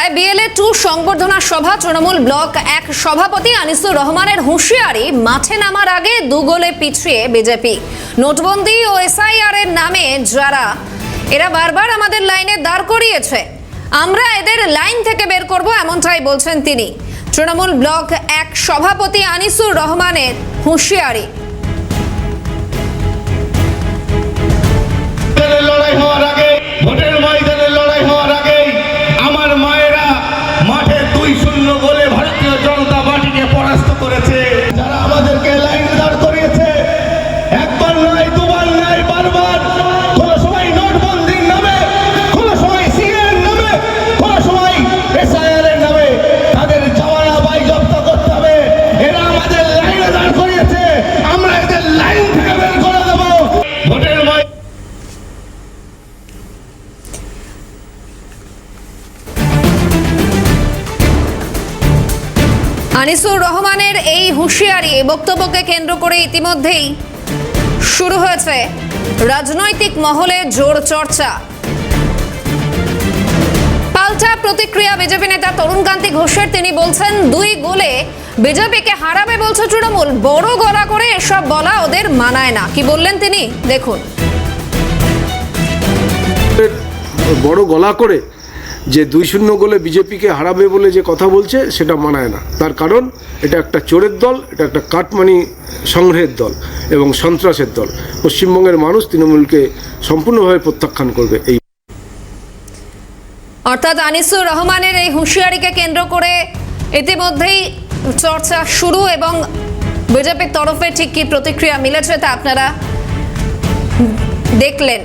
কলকাতায় BLA-2 সংবর্ধনা সভা তৃণমূল ব্লক 1 সভাপতি আনিসুর রহমানের হুঁশিয়ারি, মাঠে নামার আগে দুগোলে পিছিয়ে বিজেপি। নোটবন্দি ও SIR এর নামে যারা এরা বারবার আমাদের লাইনে দাঁড় করিয়েছে, আমরা এদের লাইন থেকে বের করব, এমনটাই বলছেন তিনি। তৃণমূল ব্লক 1 সভাপতি আনিসুর রহমানের হুঁশিয়ারি। লড়াই হওয়ার আগে, ভোটের ময়দানে লড়াই হওয়ার আগে আমার মায়েরা মাঠে 2-0 গোলে ভারতীয় জনতা পার্টিকে পরাস্ত করেছে। যারা আমাদেরকে লাইনে দাঁড় করিয়েছে, একবার নয়, দুবার নয়, বারবার, কোন সময় নোটবন্দির নামে, কোন সময় CAA এর নামে, কোন সময় SIR এর নামে তাদের জমানা বাই জব্দ করতে হবে। এরা আমাদের লাইনে দাঁড় করিয়েছে, আমরা এদের লাইন থেকে বের করে দেবো। ভোটের আনিসুর রহমানের এই হুঁশিয়ারি বক্তব্যকে কেন্দ্র করে ইতিমধ্যেই শুরু হয়েছে রাজনৈতিক মহলে জোর চর্চা। পাল্টা প্রতিক্রিয়া বিজেপি নেতা তরুণকান্তি ঘোষের। তিনি বলছেন, 2 গোলে বিজেপিকে হারাবে বলছে তৃণমূল, বড় গলা করে এসব বলা ওদের মানায় না। কি বললেন তিনি, দেখুন। বড় গলা করে যে 2-0 গোলে বিজেপিকে হারাবে বলে যে কথা বলছে, সেটা মানায় না। তার কারণ এটা একটা চোরের দল, এটা একটা কাটমানি সংগ্রহের দল এবং সন্ত্রাসের দল। পশ্চিমবঙ্গের মানুষ তৃণমূলকে সম্পূর্ণভাবে প্রত্যাখ্যান করবে। এই অর্থাৎ আনিসুর রহমানের এই হুঁশিয়ারিকে কেন্দ্র করে ইতিমধ্যেই চর্চা শুরু এবং বিজেপির তরফে ঠিক কি প্রতিক্রিয়া মিলেছে তা আপনারা দেখলেন।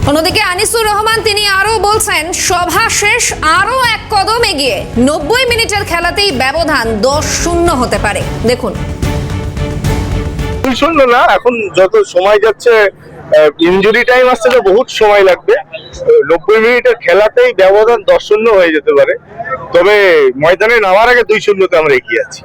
অন্যদিকে আনিসুর রহমান তিনি আরো বলছেন, সভা শেষ আরো 1 কদম এগিয়ে, 90 মিনিটের খেলাতেই ব্যবধান 10-0 হতে পারে। দেখুন। 2-0 না, এখন যত সময় যাচ্ছে, ইনজুরি টাইম আসতে তো বহুত সময় লাগবে। 90 মিনিটের খেলাতেই ব্যবধান 10-0 হয়ে যেতে পারে। তবে ময়দানে নামার আগে 2-0 তে আমরা এগিয়ে আছি।